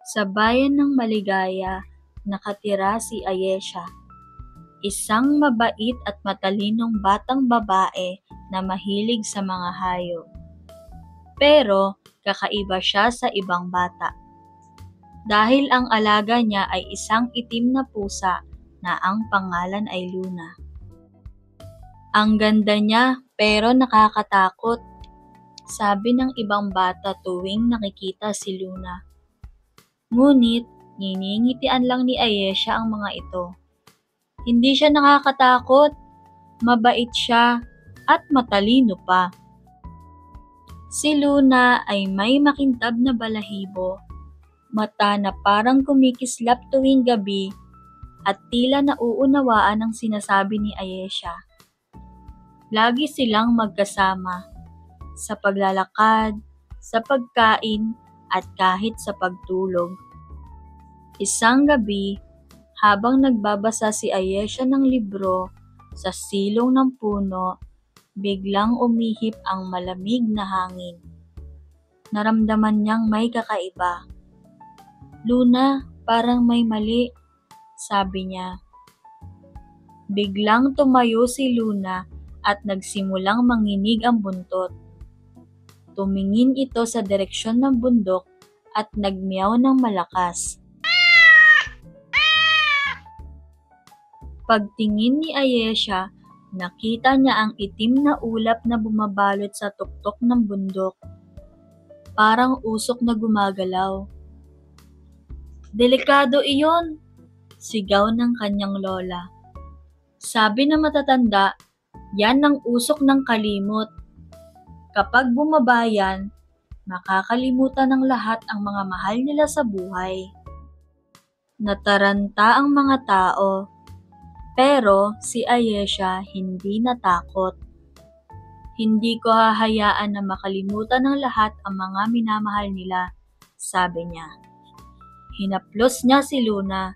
Sa bayan ng Maligaya, nakatira si Ayesha, isang mabait at matalinong batang babae na mahilig sa mga hayop. Pero kakaiba siya sa ibang bata. Dahil ang alaga niya ay isang itim na pusa na ang pangalan ay Luna. Ang ganda niya pero nakakatakot, sabi ng ibang bata tuwing nakikita si Luna. Ngunit, niningitian lang ni Ayesha ang mga ito. Hindi siya nakakatakot, mabait siya, at matalino pa. Si Luna ay may makintab na balahibo, mata na parang kumikislap tuwing gabi, at tila nauunawaan ang sinasabi ni Ayesha. Lagi silang magkasama, sa paglalakad, sa pagkain, at kahit sa pagtulog. Isang gabi, habang nagbabasa si Ayesha ng libro sa silong ng puno, biglang umihip ang malamig na hangin. Naramdaman niyang may kakaiba. "Luna, parang may mali," sabi niya. Biglang tumayo si Luna at nagsimulang manginig ang buntot. Tumingin ito sa direksyon ng bundok at nagmeow ng malakas. Pagtingin ni Ayesha, nakita niya ang itim na ulap na bumabalot sa tuktok ng bundok. Parang usok na gumagalaw. "Delikado iyon!" sigaw ng kanyang lola. Sabi na matatanda, yan ang usok ng kalimot. Kapag bumaba yan, makakalimutan ng lahat ang mga mahal nila sa buhay. Nataranta ang mga tao, pero si Ayesha hindi natakot. "Hindi ko hahayaan na makalimutan ng lahat ang mga minamahal nila," sabi niya. Hinaplos niya si Luna.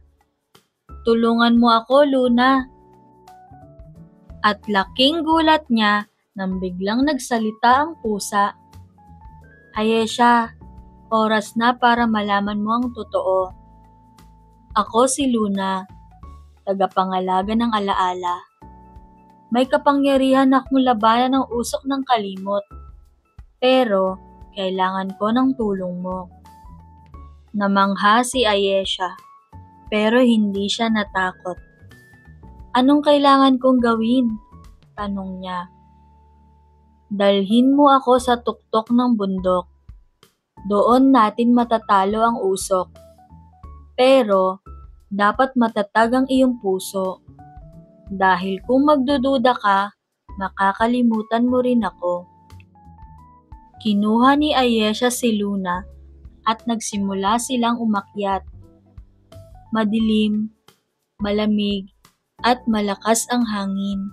"Tulungan mo ako, Luna." At laking gulat niya nang biglang nagsalita ang pusa. "Ayesha, oras na para malaman mo ang totoo. Ako si Luna, tagapangalaga ng alaala. May kapangyarihan akong labanan ng usok ng kalimot, pero kailangan ko ng tulong mo." Namangha si Ayesha, pero hindi siya natakot. "Anong kailangan kong gawin?" tanong niya. "Dalhin mo ako sa tuktok ng bundok. Doon natin matatalo ang usok. Pero dapat matatag ang iyong puso. Dahil kung magdududa ka, makakalimutan mo rin ako." Kinuha ni Ayesha si Luna at nagsimula silang umakyat. Madilim, malamig, at malakas ang hangin.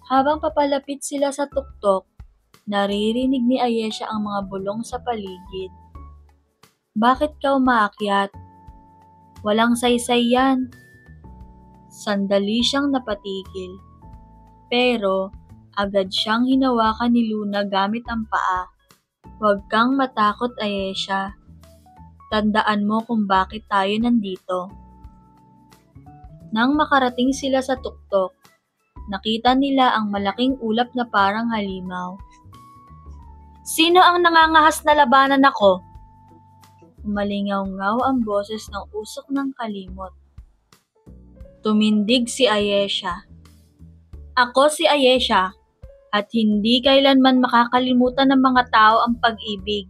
Habang papalapit sila sa tuktok, naririnig ni Ayesha ang mga bulong sa paligid. "Bakit ka umaakyat? Walang saysay yan." Sandali siyang napatigil, pero agad siyang hinawakan ni Luna gamit ang paa. "Huwag kang matakot, Ayesha. Tandaan mo kung bakit tayo nandito." Nang makarating sila sa tuktok, nakita nila ang malaking ulap na parang halimaw. "Sino ang nangangahas na labanan ako?" Umalingaw-ngaw ang boses ng usok ng kalimot. Tumindig si Ayesha. "Ako si Ayesha, at hindi kailanman makakalimutan ng mga tao ang pag-ibig."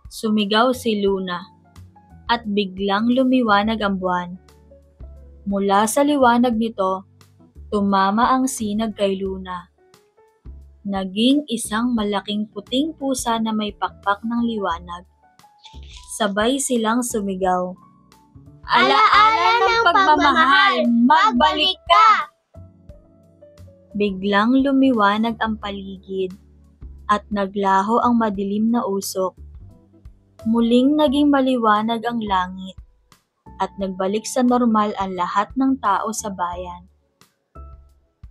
Sumigaw si Luna, at biglang lumiwanag ang buwan. Mula sa liwanag nito, tumama ang sinag kay Luna. Naging isang malaking puting pusa na may pakpak ng liwanag. Sabay silang sumigaw, "Alaala ng pagmamahal, magbalik ka!" Biglang lumiwanag ang paligid at naglaho ang madilim na usok. Muling naging maliwanag ang langit at nagbalik sa normal ang lahat ng tao sa bayan.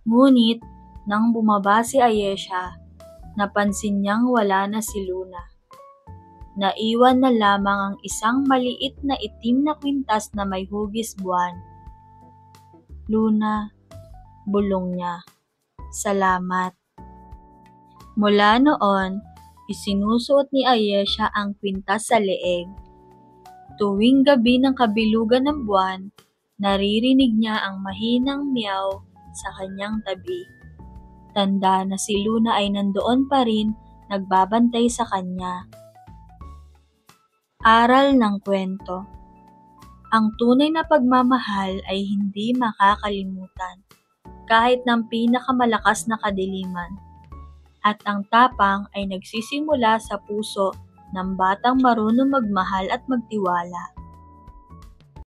Ngunit, nang bumaba si Ayesha, napansin niyang wala na si Luna. Naiwan na lamang ang isang maliit na itim na kwintas na may hugis buwan. "Luna," bulong niya, "salamat." Mula noon, isinusuot ni Ayesha ang kwintas sa leeg. Tuwing gabi ng kabilugan ng buwan, naririnig niya ang mahinang meow sa kanyang tabi. Tanda na si Luna ay nandoon pa rin, nagbabantay sa kanya. Aral ng kwento. Ang tunay na pagmamahal ay hindi makakalimutan, kahit ng pinakamalakas na kadiliman. At ang tapang ay nagsisimula sa puso ng batang marunong magmahal at magtiwala.